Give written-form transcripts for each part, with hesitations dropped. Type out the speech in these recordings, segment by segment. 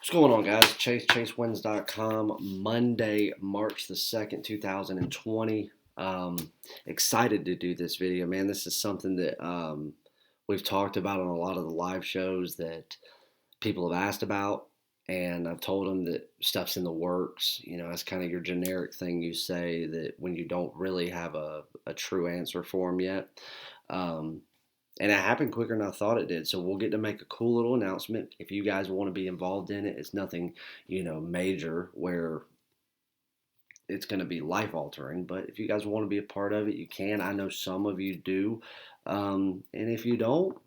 What's going on, guys? ChaseWins.com, Monday, March the 2nd, 2020. Excited to do this video, man. This is something that we've talked about on a lot of the live shows that people have asked about, and I've told them that stuff's in the works. You know, that's kind of your generic thing you say that when you don't really have a true answer for them yet. Um, and it happened quicker than I thought it did. So we'll get to make a cool little announcement. If you guys want to be involved in it, it's nothing, major where it's going to be life altering. But if you guys want to be a part of it, you can. I know some of you do. And if you don't,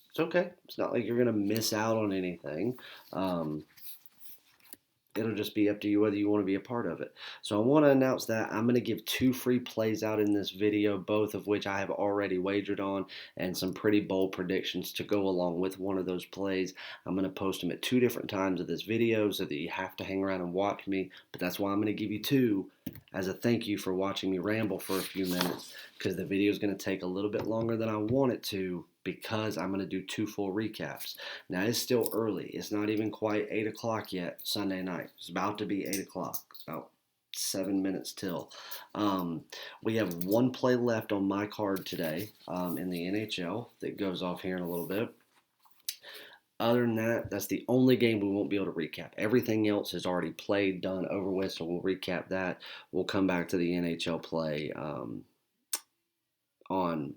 it's okay. It's not like you're going to miss out on anything. Um, It'll just be up to you whether you want to be a part of it. So I want to announce that I'm going to give 2 free plays out in this video, both of which I have already wagered on, and some pretty bold predictions to go along with one of those plays. I'm going to post them at 2 different times of this video so that you have to hang around and watch me, but that's why I'm going to give you 2 as a thank you for watching me ramble for a few minutes, because the video is going to take a little bit longer than I want it to, because I'm going to do 2 full recaps. Now, it's still early. It's not even quite 8 o'clock yet, Sunday night. It's about to be 8 o'clock, about 7 minutes till. We have 1 play left on my card today in the NHL that goes off here in a little bit. Other than that, that's the only game we won't be able to recap. Everything else is already played, done, over with, so we'll recap that. We'll come back to the NHL play on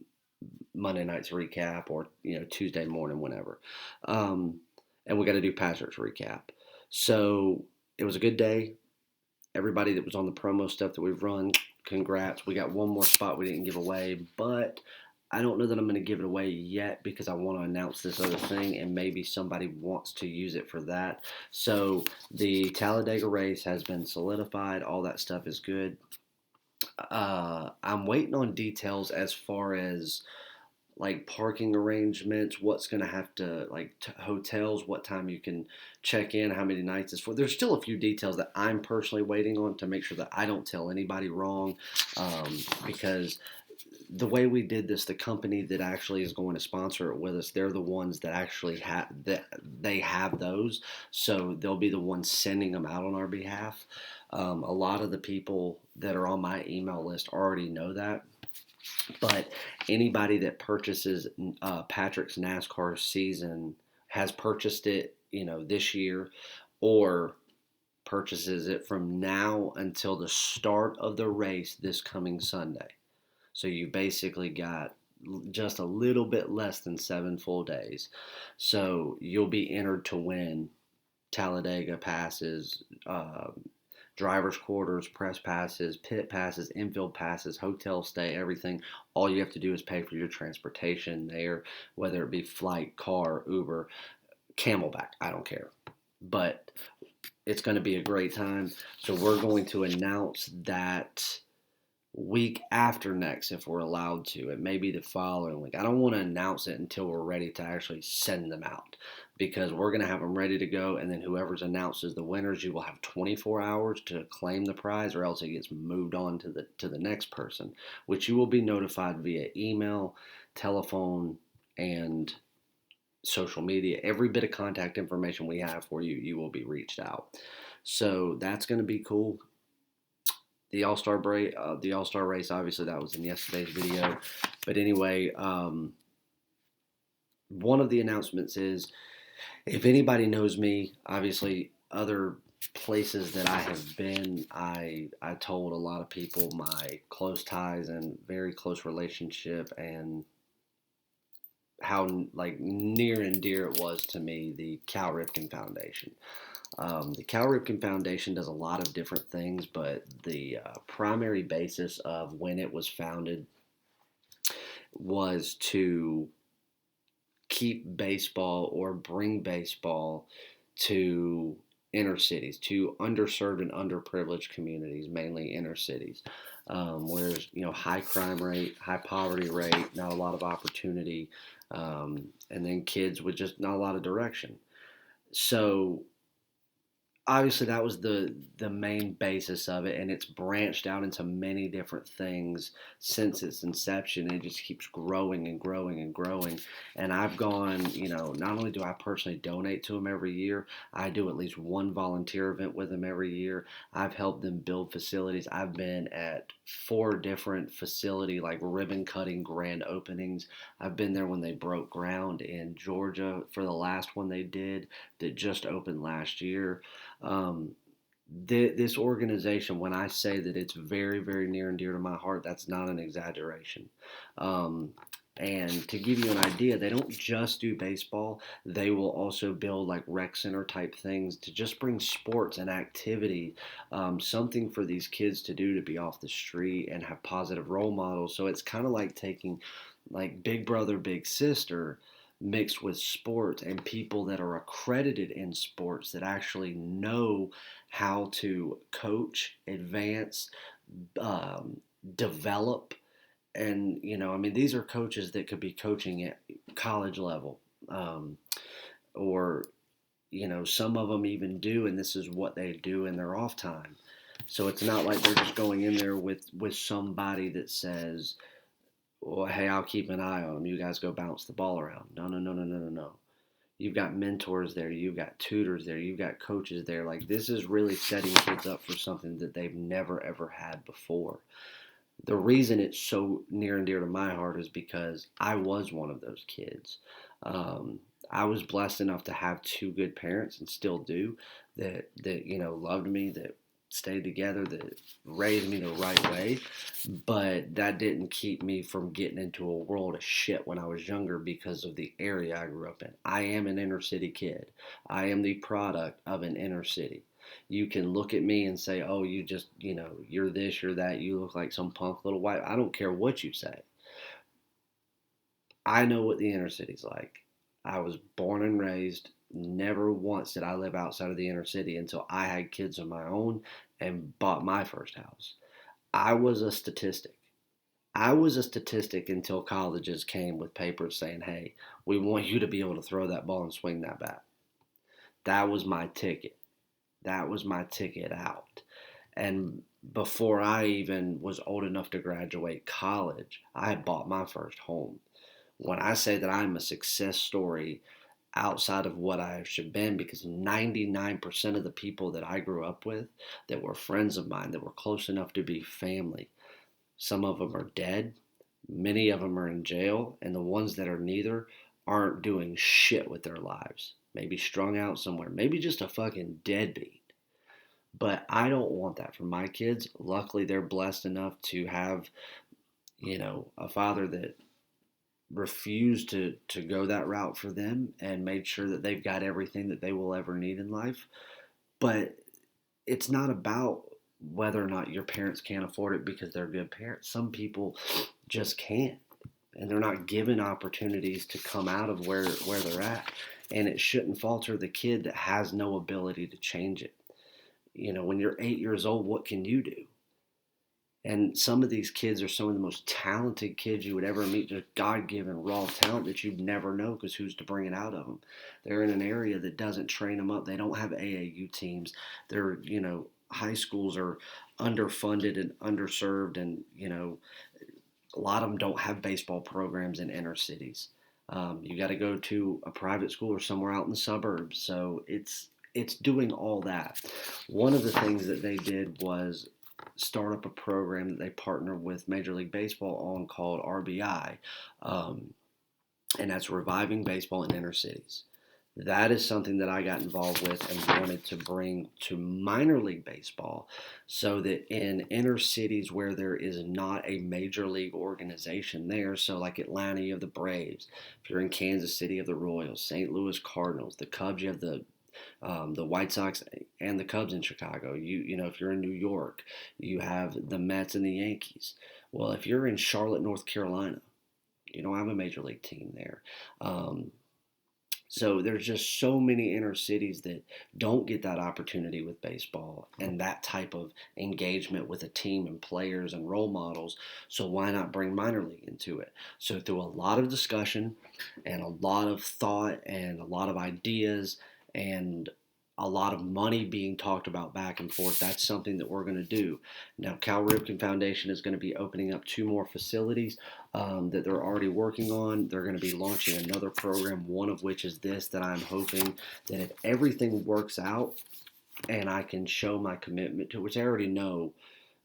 Monday night's recap, or Tuesday morning, whenever. And we got to do Patrick's recap. So it was a good day. Everybody that was on the promo stuff that we've run, congrats. We got one more spot we didn't give away, but I don't know that I'm going to give it away yet, because I want to announce this other thing and maybe somebody wants to use it for that. So the Talladega race has been solidified. All that stuff is good. I'm waiting on details as far as like parking arrangements, what's going to have to, like hotels, what time you can check in, how many nights it's for. There's still a few details that I'm personally waiting on to make sure that I don't tell anybody wrong, because the way we did this, the company that actually is going to sponsor it with us, they're the ones that actually have that, they have those, so they'll be the ones sending them out on our behalf. A lot of the people that are on my email list already know that. But anybody that purchases Patrick's NASCAR season, has purchased it, this year, or purchases it from now until the start of the race this coming Sunday. So you basically got just a little bit less than 7 full days. So you'll be entered to win Talladega passes, driver's quarters, press passes, pit passes, infield passes, hotel stay, everything. All you have to do is pay for your transportation there, whether it be flight, car, Uber, Camelback, I don't care. But it's going to be a great time. So we're going to announce that week after next, if we're allowed to. It may be the following week. I don't want to announce it until we're ready to actually send them out, because we're going to have them ready to go, and then whoever's announced as the winners, you will have 24 hours to claim the prize, or else it gets moved on to the next person, which you will be notified via email, telephone, and social media. Every bit of contact information we have for you, you will be reached out. So that's going to be cool. The All-Star break, the All-Star race, obviously that was in yesterday's video. But anyway, one of the announcements is, if anybody knows me, obviously other places that I have been, I told a lot of people my close ties and very close relationship, and how like near and dear it was to me, the Cal Ripken Foundation. The Cal Ripken Foundation does a lot of different things, but the primary basis of when it was founded was to keep baseball, or bring baseball to inner cities, to underserved and underprivileged communities, mainly inner cities, where there's high crime rate, high poverty rate, not a lot of opportunity, and then kids with just not a lot of direction. So obviously that was the main basis of it, and it's branched out into many different things since its inception. It just keeps growing and growing and growing. And I've gone, not only do I personally donate to them every year, I do at least one volunteer event with them every year. I've helped them build facilities. I've been at 4 different facility like ribbon cutting grand openings. I've been there when they broke ground in Georgia for the last one they did that just opened last year. um, this organization, when I say that it's very, very near and dear to my heart, that's not an exaggeration. Um, and to give you an idea, they don't just do baseball. They will also build like rec center type things to just bring sports and activity, something for these kids to do to be off the street and have positive role models. So it's kind of like taking like Big Brother, Big Sister mixed with sports and people that are accredited in sports that actually know how to coach, advance, um, develop. And, I mean, these are coaches that could be coaching at college level. Um, or, some of them even do, and this is what they do in their off time. So it's not like they're just going in there with somebody that says, well, hey, I'll keep an eye on them. You guys go bounce the ball around. No, no, no, no, no, no, no. You've got mentors there. You've got tutors there. You've got coaches there. Like, this is really setting kids up for something that they've never, ever had before. The reason it's so near and dear to my heart is because I was one of those kids. Um, I was blessed enough to have 2 good parents, and still do, that loved me, that stayed together, that raised me the right way. But that didn't keep me from getting into a world of shit when I was younger because of the area I grew up in. I am an inner city kid. I am the product of an inner city. You can look at me and say, oh, you just, you're this, you're that, you look like some punk little white. I don't care what you say. I know what the inner city's like. I was born and raised. Never once did I live outside of the inner city until I had kids of my own and bought my first house. I was a statistic. I was a statistic until colleges came with papers saying, hey, we want you to be able to throw that ball and swing that bat. That was my ticket. That was my ticket out. And before I even was old enough to graduate college, I had bought my first home. When I say that I'm a success story outside of what I should have been, because 99% of the people that I grew up with that were friends of mine, that were close enough to be family, some of them are dead, many of them are in jail, and the ones that are neither aren't doing shit with their lives. Maybe strung out somewhere, maybe just a fucking deadbeat. But I don't want that for my kids. Luckily, they're blessed enough to have, a father that refused to go that route for them and made sure that they've got everything that they will ever need in life. But it's not about whether or not your parents can't afford it because they're good parents. Some people just can't, and they're not given opportunities to come out of where they're at. And it shouldn't falter the kid that has no ability to change it. When you're 8 years old, what can you do? And some of these kids are some of the most talented kids you would ever meet, just God given raw talent that you'd never know, because who's to bring it out of them? They're in an area that doesn't train them up. They don't have AAU teams. They're, high schools are underfunded and underserved, and, a lot of them don't have baseball programs in inner cities. You got to go to a private school or somewhere out in the suburbs. So it's doing all that. One of the things that they did was start up a program that they partnered with Major League Baseball on called RBI, and that's Reviving Baseball in Inner Cities. That is something that I got involved with and wanted to bring to minor league baseball, so that in inner cities where there is not a major league organization there, so like Atlanta, you have the Braves. If you're in Kansas City, you have the Royals. St. Louis Cardinals. The Cubs, you have the White Sox and the Cubs in Chicago. If you're in New York, you have the Mets and the Yankees. Well, if you're in Charlotte, North Carolina, you don't have a major league team there. So there's just so many inner cities that don't get that opportunity with baseball and that type of engagement with a team and players and role models. So why not bring minor league into it? So through a lot of discussion and a lot of thought and a lot of ideas and a lot of money being talked about back and forth. That's something that we're going to do. Now, Cal Ripken Foundation is going to be opening up 2 more facilities that they're already working on. They're going to be launching another program, one of which is this, that I'm hoping that if everything works out and I can show my commitment to, which I already know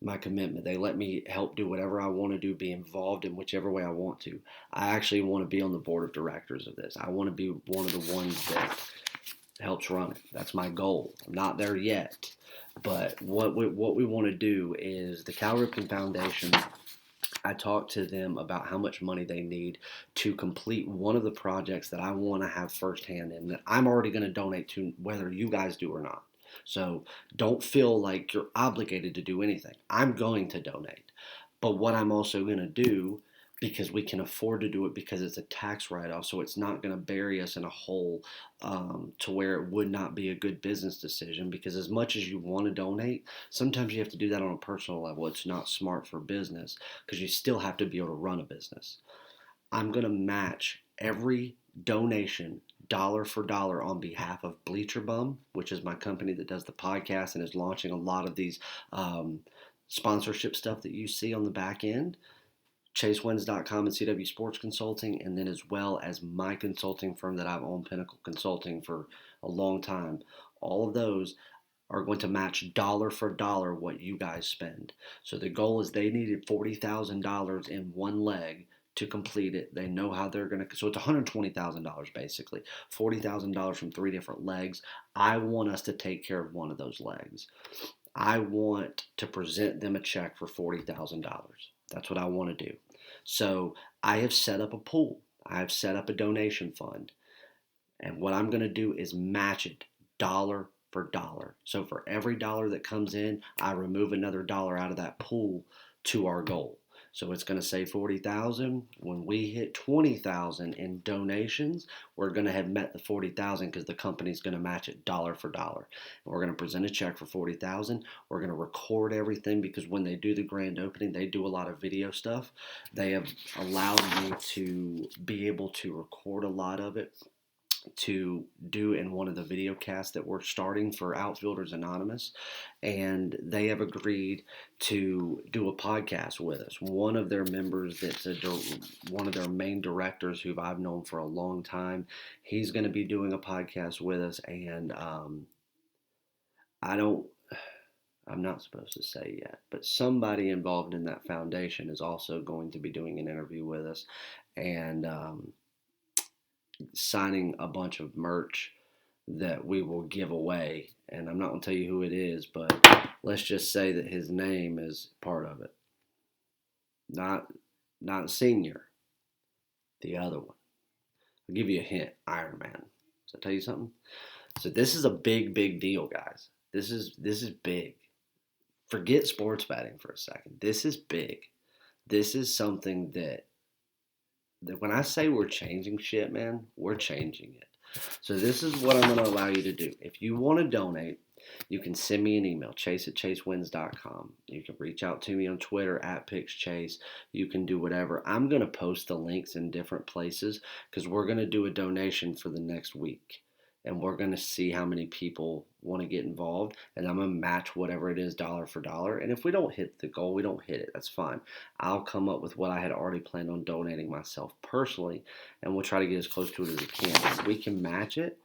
my commitment. They let me help do whatever I want to do, be involved in whichever way I want to. I actually want to be on the board of directors of this. I want to be one of the ones that helps run it. That's my goal. I'm not there yet, but what we want to do is the Cal Ripken Foundation. I talked to them about how much money they need to complete one of the projects that I want to have firsthand and that I'm already going to donate to, whether you guys do or not. So don't feel like you're obligated to do anything. I'm going to donate. But what I'm also going to do, because we can afford to do it because it's a tax write-off, so it's not going to bury us in a hole to where it would not be a good business decision. Because as much as you want to donate, sometimes you have to do that on a personal level. It's not smart for business because you still have to be able to run a business. I'm going to match every donation dollar for dollar on behalf of Bleacher Bum, which is my company that does the podcast and is launching a lot of these sponsorship stuff that you see on the back end. ChaseWins.com and CW Sports Consulting, and then as well as my consulting firm that I've owned, Pinnacle Consulting, for a long time. All of those are going to match dollar for dollar what you guys spend. So the goal is they needed $40,000 in one leg to complete it. They know how they're going to, so it's $120,000 basically, $40,000 from 3 different legs. I want us to take care of one of those legs. I want to present them a check for $40,000. That's what I want to do. So I have set up a pool. I have set up a donation fund. And what I'm going to do is match it dollar for dollar. So for every dollar that comes in, I remove another dollar out of that pool to our goal. So it's going to say 40,000. When we hit 20,000 in donations, we're going to have met the 40,000 because the company's going to match it dollar for dollar. And we're going to present a check for 40,000. We're going to record everything because when they do the grand opening, they do a lot of video stuff. They have allowed me to be able to record a lot of it to do in one of the video casts that we're starting for Outfielders Anonymous, and they have agreed to do a podcast with us. One of their members, one of their main directors, who I've known for a long time, he's going to be doing a podcast with us, and I'm not supposed to say yet, but somebody involved in that foundation is also going to be doing an interview with us, and signing a bunch of merch that we will give away. And I'm not going to tell you who it is, but let's just say that his name is part of it. Not Senior, the other one. I'll give you a hint, Iron Man. Does that tell you something? So this is a big, big deal, guys. This is big. Forget sports betting for a second. This is big. This is something that when I say we're changing shit, man, we're changing it. So this is what I'm going to allow you to do. If you want to donate, you can send me an email, chase@chasewins.com. You can reach out to me on Twitter @PixChase. You can do whatever. I'm going to post the links in different places because we're going to do a donation for the next week. And we're going to see how many people want to get involved. And I'm going to match whatever it is dollar for dollar. And if we don't hit the goal, we don't hit it. That's fine. I'll come up with what I had already planned on donating myself personally. And we'll try to get as close to it as we can. If we can match it,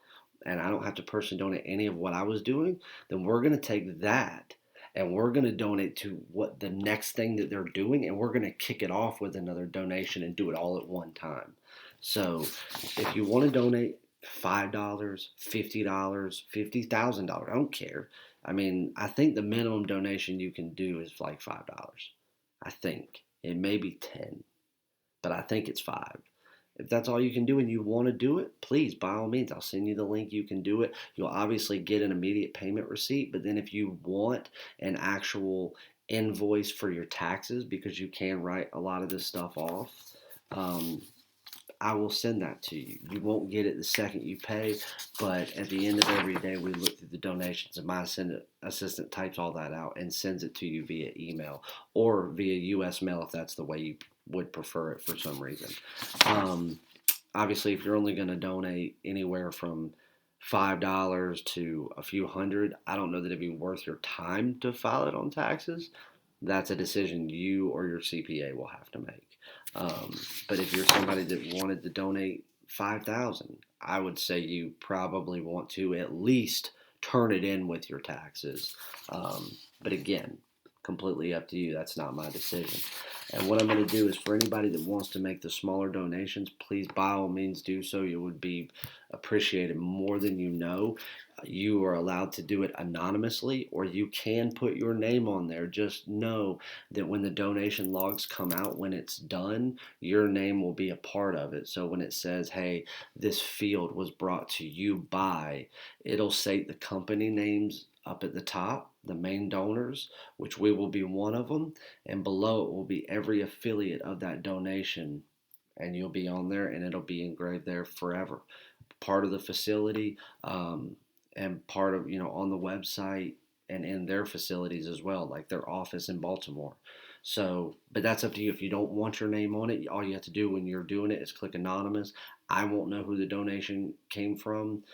and I don't have to personally donate any of what I was doing, then we're going to take that and we're going to donate to what the next thing that they're doing. And we're going to kick it off with another donation and do it all at one time. So if you want to donate, $5, $50, $50,000. I don't care. I mean, I think the minimum donation you can do is like $5. I think it may be 10, but I think it's 5. If that's all you can do and you want to do it, please, by all means, I'll send you the link. You can do it. You'll obviously get an immediate payment receipt, but then if you want an actual invoice for your taxes, because you can write a lot of this stuff off, I will send that to you. You won't get it the second you pay, but at the end of every day, we look through the donations, and my assistant types all that out and sends it to you via email or via U.S. mail if that's the way you would prefer it for some reason. Obviously, if you're only going to donate anywhere from $5 to a few hundred, I don't know that it'd be worth your time to file it on taxes. That's a decision you or your CPA will have to make. But if you're somebody that wanted to donate 5,000, I would say you probably want to at least turn it in with your taxes. But again, completely up to you. That's not my decision. And what I'm going to do is for anybody that wants to make the smaller donations, please by all means do so. It would be appreciated more than you know. You are allowed to do it anonymously, or you can put your name on there. Just know that when the donation logs come out, when it's done, your name will be a part of it. So when it says, hey, this field was brought to you by, it'll say the company names up at the top, the main donors, which we will be one of them, and below it will be every affiliate of that donation, and you'll be on there, and it'll be engraved there forever. Part of the facility, and part of, on the website and in their facilities as well, like their office in Baltimore. So, but that's up to you. If you don't want your name on it, all you have to do when you're doing it is click anonymous. I won't know who the donation came from.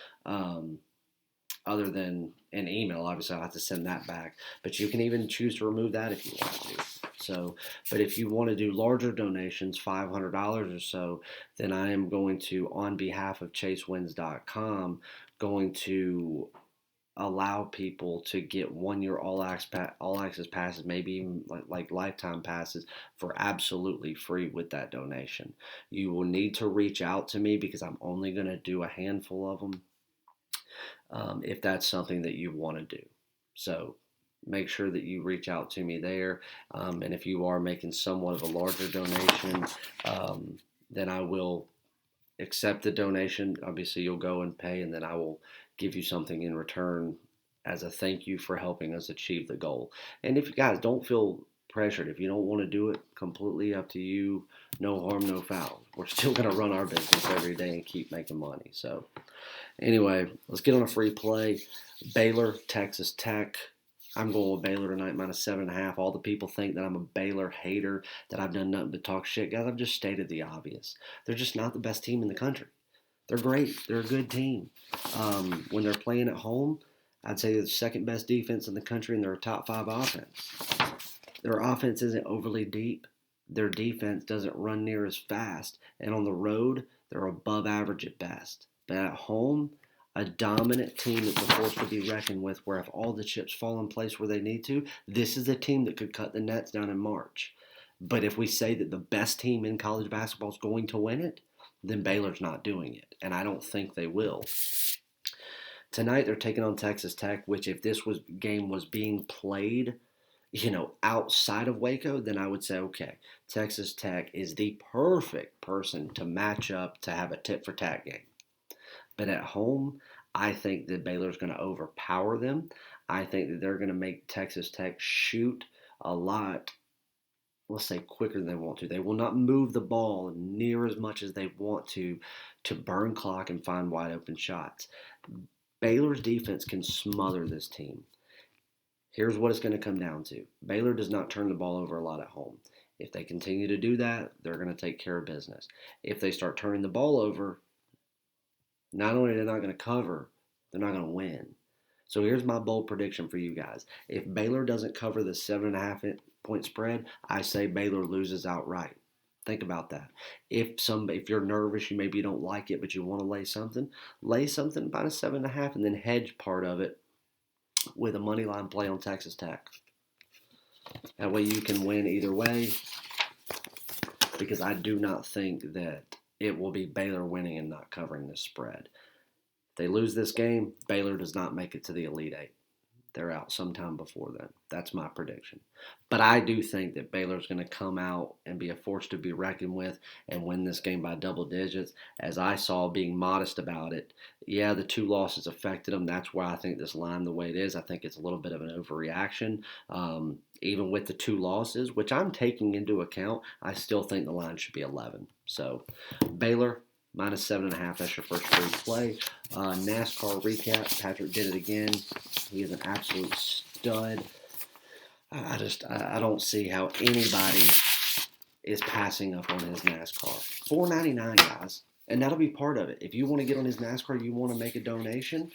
Other than an email, obviously I'll have to send that back. But you can even choose to remove that if you want to. So, but if you want to do larger donations, $500 or so, then I am going to, on behalf of ChaseWins.com, going to allow people to get 1 year all access passes, maybe even like lifetime passes for absolutely free with that donation. You will need to reach out to me because I'm only going to do a handful of them. If that's something that you want to do. So make sure that you reach out to me there. And if you are making somewhat of a larger donation, then I will accept the donation. Obviously, you'll go and pay, and then I will give you something in return as a thank you for helping us achieve the goal. And if you guys don't feel pressured, if you don't want to do it, completely up to you. No harm, no foul. We're still going to run our business every day and keep making money. So anyway, let's get on a free play. Baylor, Texas Tech. I'm going with Baylor tonight, -7.5. All the people think that I'm a Baylor hater, that I've done nothing but talk shit. Guys, I've just stated the obvious. They're just not the best team in the country. They're great. They're a good team. When they're playing at home, I'd say they're the second best defense in the country, and they're a top 5 offense. Their offense isn't overly deep. Their defense doesn't run near as fast. And on the road, they're above average at best. But at home, a dominant team that's a force to be reckoned with, where if all the chips fall in place where they need to, this is a team that could cut the nets down in March. But if we say that the best team in college basketball is going to win it, then Baylor's not doing it. And I don't think they will. Tonight they're taking on Texas Tech, which if this game was being played, outside of Waco, then I would say, okay, Texas Tech is the perfect person to match up to have a tit-for-tat game. But at home, I think that Baylor's going to overpower them. I think that they're going to make Texas Tech shoot a lot, let's say, quicker than they want to. They will not move the ball near as much as they want to burn clock and find wide open shots. Baylor's defense can smother this team. Here's what it's going to come down to. Baylor does not turn the ball over a lot at home. If they continue to do that, they're going to take care of business. If they start turning the ball over, not only are they not going to cover, they're not going to win. So here's my bold prediction for you guys. If Baylor doesn't cover the 7.5 point spread, I say Baylor loses outright. Think about that. If you're nervous, you maybe don't like it, but you want to lay something by a 7.5 and then hedge part of it with a money line play on Texas Tech. That way you can win either way, because I do not think that it will be Baylor winning and not covering this spread. If they lose this game, Baylor does not make it to the Elite Eight. They're out sometime before then. That's my prediction. But I do think that Baylor's going to come out and be a force to be reckoned with and win this game by double digits. As I saw, being modest about it, yeah, the 2 losses affected them. That's why I think this line the way it is. I think it's a little bit of an overreaction. Even with the 2 losses, which I'm taking into account, I still think the line should be 11. So Baylor, -7.5. That's your first free play. NASCAR recap. Patrick did it again. He is an absolute stud. I don't see how anybody is passing up on his NASCAR. $4.99, guys. And that'll be part of it. If you want to get on his NASCAR, you want to make a donation,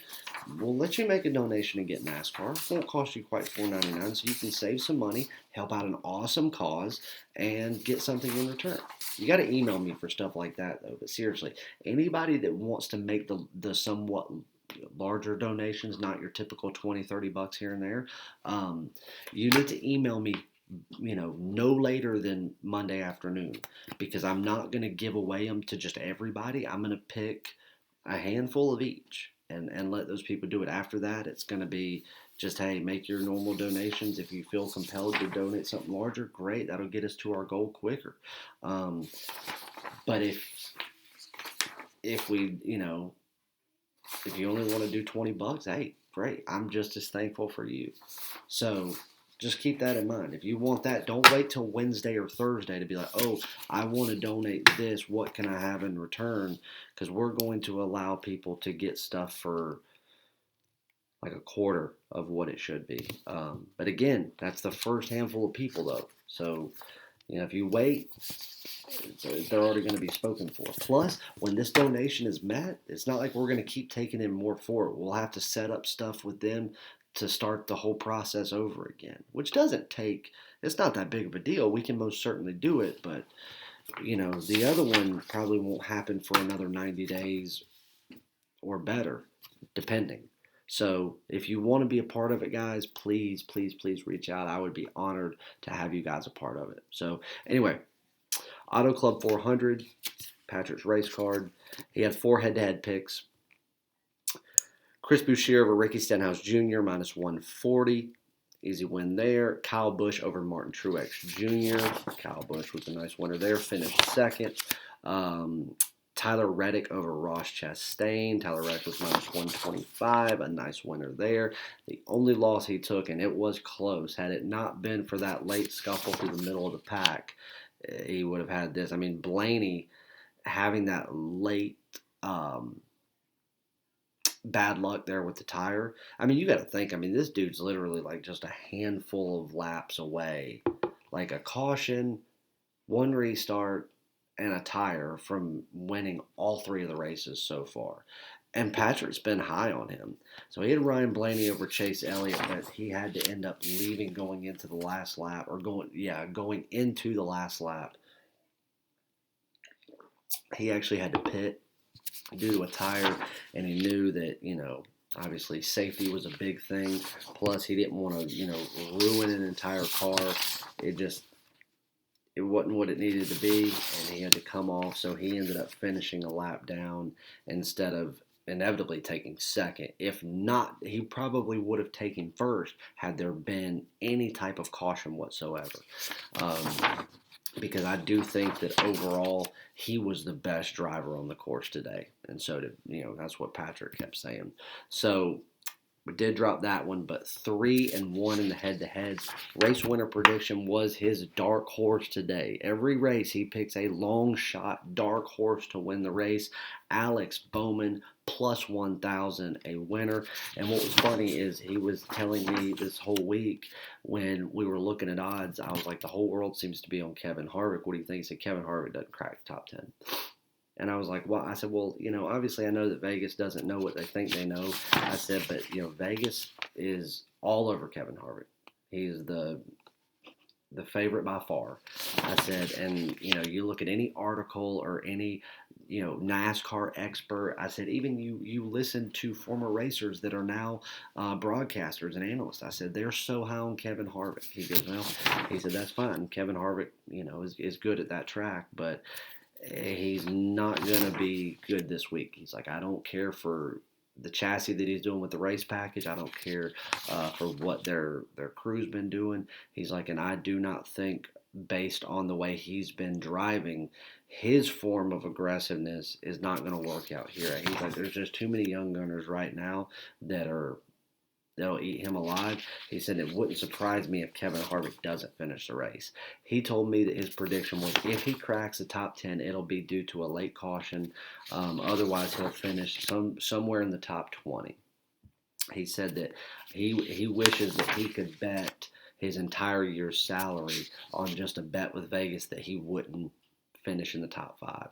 we'll let you make a donation and get NASCAR. It won't cost you quite $4.99, so you can save some money, help out an awesome cause, and get something in return. You got to email me for stuff like that, though. But seriously, anybody that wants to make the somewhat larger donations, not your typical 20, $30 here and there, you need to email me, no later than Monday afternoon, because I'm not going to give away them to just everybody. I'm going to pick a handful of each and let those people do it. After that, it's going to be just, hey, make your normal donations. If you feel compelled to donate something larger, great. That'll get us to our goal quicker. But if we, if you only want to do $20, hey, great. I'm just as thankful for you. So just keep that in mind. If you want that, don't wait till Wednesday or Thursday to be like, oh, I want to donate this. What can I have in return? Because we're going to allow people to get stuff for like a quarter of what it should be. But again, that's the first handful of people, though. So, if you wait, they're already going to be spoken for. Plus, when this donation is met, it's not like we're going to keep taking in more for it. We'll have to set up stuff with them to start the whole process over again, which doesn't take, it's not that big of a deal. We can most certainly do it, but, the other one probably won't happen for another 90 days or better, depending. So if you want to be a part of it, guys, please, please, please reach out. I would be honored to have you guys a part of it. So anyway, Auto Club 400, Patrick's race card. He had 4 head-to-head picks. Chris Bouchier over Ricky Stenhouse Jr. minus 140. Easy win there. Kyle Busch over Martin Truex Jr. Kyle Busch was a nice winner there. Finished second. Tyler Reddick over Ross Chastain. Tyler Reddick was minus 125. A nice winner there. The only loss he took, and it was close, had it not been for that late scuffle through the middle of the pack, he would have had this. I mean, Blaney having that late bad luck there with the tire. I mean, you got to think, this dude's literally like just a handful of laps away. Like a caution, one restart, and a tire from winning all 3 of the races so far. And Patrick's been high on him. So he had Ryan Blaney over Chase Elliott, but he had to end up leaving going into the last lap, or going into the last lap. He actually had to pit due to a tire, and he knew that, obviously safety was a big thing. Plus, he didn't want to, ruin an entire car. It wasn't what it needed to be, and he had to come off, so he ended up finishing a lap down instead of inevitably taking second. If not, he probably would have taken first had there been any type of caution whatsoever. Because I do think that overall he was the best driver on the course today, and so did, that's what Patrick kept saying. So we did drop that one, but 3-1 in the head-to-heads. Race winner prediction was his dark horse today. Every race he picks a long shot dark horse to win the race. Alex Bowman plus 1,000, a winner. And what was funny is he was telling me this whole week when we were looking at odds, I was like, the whole world seems to be on Kevin Harvick. What do you think? He said Kevin Harvick doesn't crack the top 10. And I was like, well, I said, well, obviously I know that Vegas doesn't know what they think they know. I said, but, Vegas is all over Kevin Harvick. He's the favorite by far. I said, and, you look at any article or any, NASCAR expert. I said, even you listen to former racers that are now broadcasters and analysts. I said, they're so high on Kevin Harvick. He goes, well, he said, that's fine. Kevin Harvick, is good at that track, but he's not going to be good this week. He's like, I don't care for the chassis that he's doing with the race package. I don't care for what their crew's been doing. He's like, and I do not think, based on the way he's been driving, his form of aggressiveness is not going to work out here. He's like, there's just too many young gunners right now that'll eat him alive. He said it wouldn't surprise me if Kevin Harvick doesn't finish the race. He told me that his prediction was if he cracks the top 10, it'll be due to a late caution. Otherwise, he'll finish somewhere in the top 20. He said that he wishes that he could bet his entire year's salary on just a bet with Vegas that he wouldn't finish in the top 5.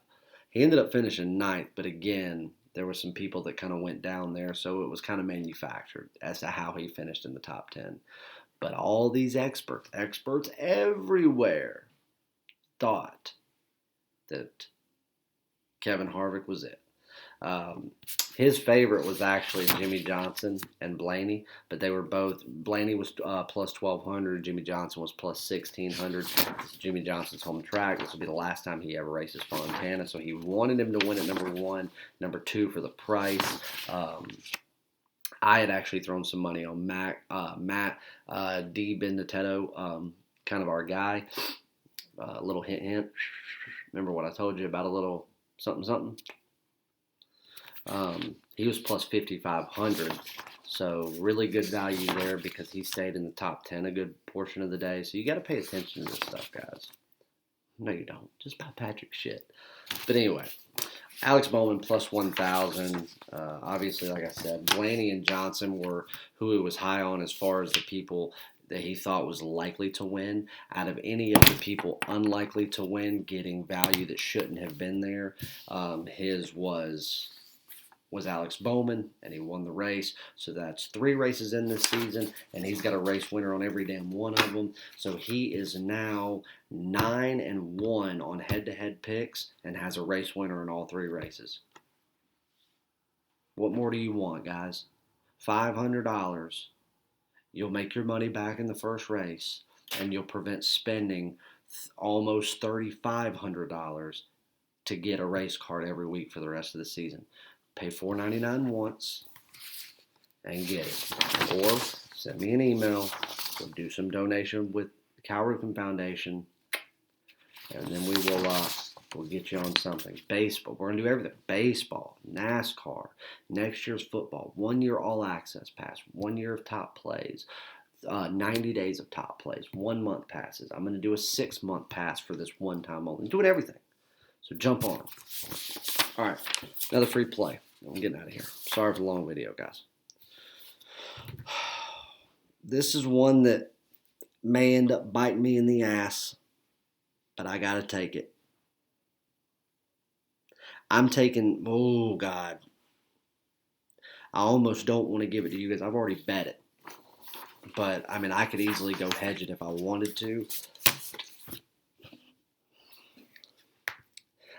He ended up finishing ninth, but again, there were some people that kind of went down there, so it was kind of manufactured as to how he finished in the top 10. But all these experts everywhere, thought that Kevin Harvick was it. Um, his favorite was actually Jimmy Johnson and Blaney, but they were both. Blaney was plus 1,200. Jimmy Johnson was plus 1,600. This is Jimmy Johnson's home track. This will be the last time he ever races Fontana, so he wanted him to win at number one, number two for the price. I had actually thrown some money on Matt D. Benedetto, kind of our guy. A little hint. Remember what I told you about a little something? He was plus 5,500, so really good value there because he stayed in the top 10 a good portion of the day. So you got to pay attention to this stuff, guys. No, you don't. Just buy Patrick shit. But anyway, Alex Bowman plus 1,000. Obviously, like I said, Blaney and Johnson were who he was high on as far as the people that he thought was likely to win. Out of any of the people unlikely to win, getting value that shouldn't have been there, his was Alex Bowman, and he won the race. So that's 3 races in this season, and he's got a race winner on every damn one of them. So he is now 9-1 on head-to-head picks and has a race winner in all 3 races. What more do you want, guys? $500. You'll make your money back in the first race, and you'll prevent spending almost $3,500 to get a race card every week for the rest of the season. Pay $4.99 once and get it. Or send me an email. We'll do some donation with the Cal Roofing Foundation, and then we'll get you on something. Baseball. We're going to do everything. Baseball, NASCAR, next year's football, 1 year all access pass, 1 year of top plays, 90 days of top plays, 1 month passes. I'm going to do a 6-month pass for this one time only. I'm doing everything. So jump on. All right, another free play. I'm getting out of here. Sorry for the long video, guys. This is one that may end up biting me in the ass, but I got to take it. I'm taking, oh, God. I almost don't want to give it to you guys. I've already bet it. But, I mean, I could easily go hedge it if I wanted to.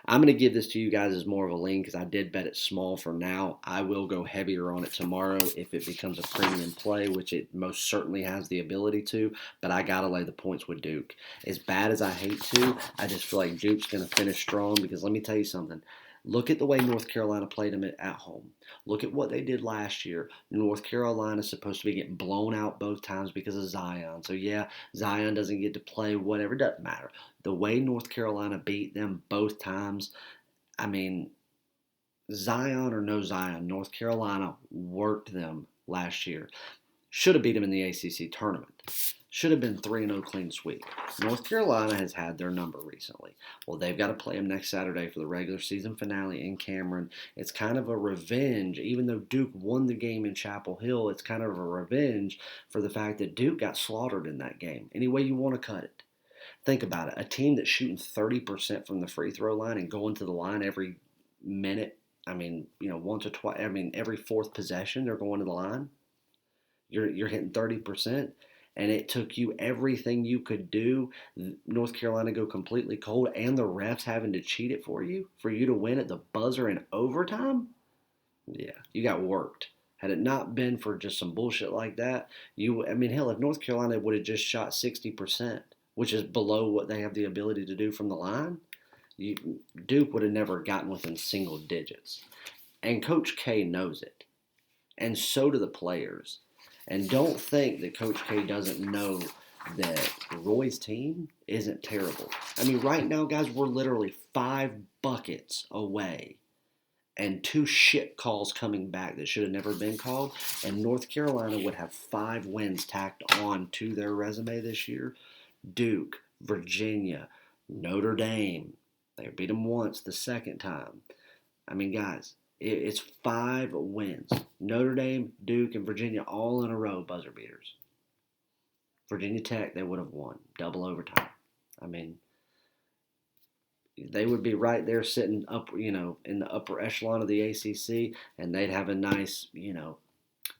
I'm going to give this to you guys as more of a lean because I did bet it small for now. I will go heavier on it tomorrow if it becomes a premium play, which it most certainly has the ability to, but I got to lay the points with Duke. As bad as I hate to, I just feel like Duke's going to finish strong because let me tell you something. Look at the way North Carolina played them at home. Look at what they did last year. North Carolina's supposed to be getting blown out both times because of Zion. So, yeah, Zion doesn't get to play whatever. Doesn't matter. The way North Carolina beat them both times, I mean, Zion or no Zion, North Carolina worked them last year. Should have beat them in the ACC tournament. Should have been 3-0 clean sweep. North Carolina has had their number recently. Well, they've got to play them next Saturday for the regular season finale in Cameron. It's kind of a revenge. Even though Duke won the game in Chapel Hill, it's kind of a revenge for the fact that Duke got slaughtered in that game. Any way you want to cut it. Think about it. A team that's shooting 30% from the free throw line and going to the line every minute. I mean, once or twice. I mean, every fourth possession they're going to the line. You're hitting 30%. And it took you everything you could do, North Carolina go completely cold, and the refs having to cheat it for you to win at the buzzer in overtime? Yeah, you got worked. Had it not been for just some bullshit like that, hell, if North Carolina would have just shot 60%, which is below what they have the ability to do from the line, Duke would have never gotten within single digits. And Coach K knows it. And so do the players. And don't think that Coach K doesn't know that Roy's team isn't terrible. I mean, right now, guys, we're literally 5 buckets away and 2 shit calls coming back that should have never been called. And North Carolina would have 5 wins tacked on to their resume this year. Duke, Virginia, Notre Dame. They beat them once the second time. I mean, guys, it's 5 wins. Notre Dame, Duke, and Virginia all in a row, buzzer beaters. Virginia Tech, they would have won. Double overtime. I mean, they would be right there sitting up, in the upper echelon of the ACC, and they'd have a nice,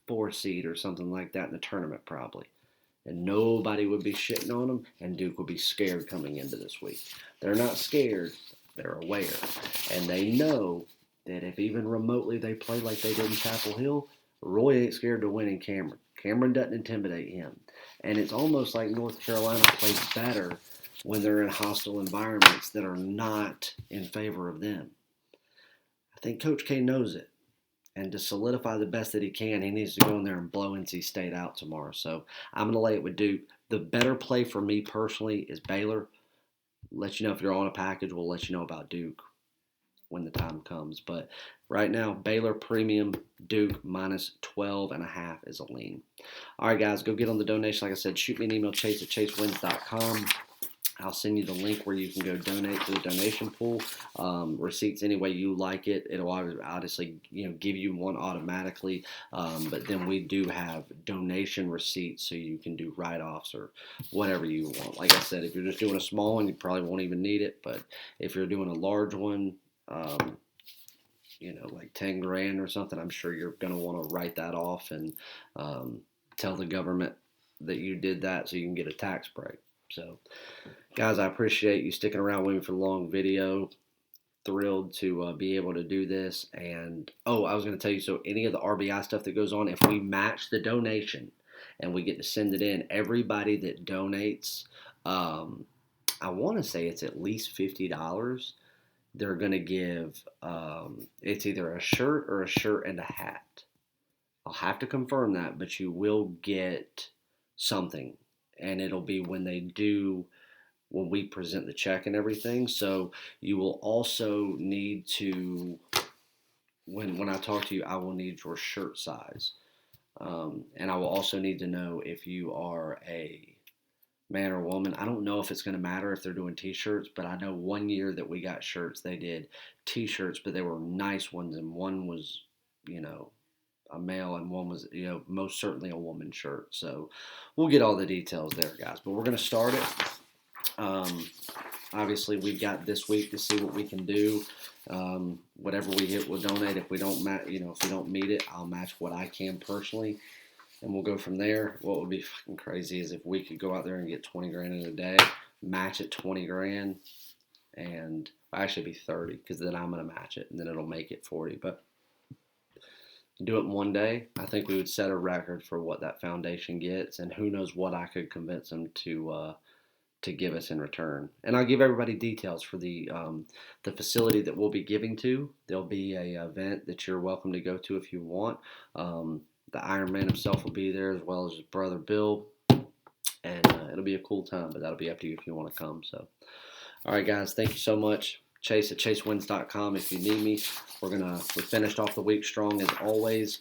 4 seed or something like that in the tournament probably. And nobody would be shitting on them, and Duke would be scared coming into this week. They're not scared, they're aware. And they know that if even remotely they play like they did in Chapel Hill, Roy ain't scared to win in Cameron. Cameron doesn't intimidate him. And it's almost like North Carolina plays better when they're in hostile environments that are not in favor of them. I think Coach K knows it. And to solidify the best that he can, he needs to go in there and blow NC State out tomorrow. So I'm going to lay it with Duke. The better play for me personally is Baylor. Let you know if you're on a package. We'll let you know about Duke when the time comes. But right now, Baylor premium, Duke minus 12.5 is a lean. All right, guys, go get on the donation. Like I said, shoot me an email, chase@chasewins.com. I'll send you the link where you can go donate to the donation pool. Receipts any way you like it. It'll obviously give you one automatically. But then we do have donation receipts so you can do write-offs or whatever you want. Like I said, if you're just doing a small one, you probably won't even need it. But if you're doing a large one, like 10 grand or something, I'm sure you're going to want to write that off and tell the government that you did that so you can get a tax break. So, guys, I appreciate you sticking around with me for the long video. Thrilled to be able to do this. And, I was going to tell you, so any of the RBI stuff that goes on, if we match the donation and we get to send it in, everybody that donates, I want to say it's at least $50. They're going to give, it's either a shirt or a shirt and a hat. I'll have to confirm that, but you will get something. And it'll be when we present the check and everything. So you will also need to, when I talk to you, I will need your shirt size. And I will also need to know if you are a man or woman. I don't know if it's going to matter if they're doing t-shirts, but I know one year that we got shirts, they did t-shirts, but they were nice ones. And one was, a male and one was, most certainly a woman shirt. So we'll get all the details there, guys. But we're going to start it. Obviously, we've got this week to see what we can do. Whatever we hit, we'll donate. If we don't if we don't meet it, I'll match what I can personally, and we'll go from there. What would be fucking crazy is if we could go out there and get 20 grand in a day, match it 20 grand, and actually be 30 because then I'm going to match it, and then it'll make it 40. But do it in one day, I think we would set a record for what that foundation gets, and who knows what I could convince them to give us in return. And I'll give everybody details for the facility that we'll be giving to. There'll be a event that you're welcome to go to if you want. The Iron Man himself will be there as well as his brother Bill, and it'll be a cool time. But that'll be up to you if you want to come. So, all right, guys, thank you so much. Chase@chasewins.com if you need me. We finished off the week strong as always.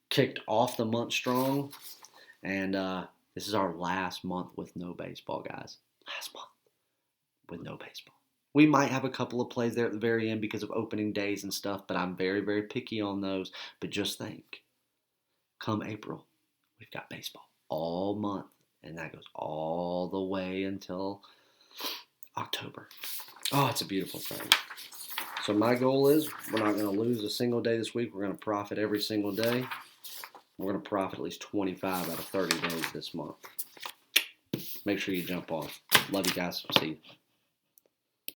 Kicked off the month strong. And this is our last month with no baseball, guys. Last month with no baseball. We might have a couple of plays there at the very end because of opening days and stuff, but I'm very, very picky on those. But just think, come April, we've got baseball all month. And that goes all the way until October. Oh, it's a beautiful thing. So my goal is we're not going to lose a single day this week. We're going to profit every single day. We're going to profit at least 25 out of 30 days this month. Make sure you jump on. Love you guys. See you.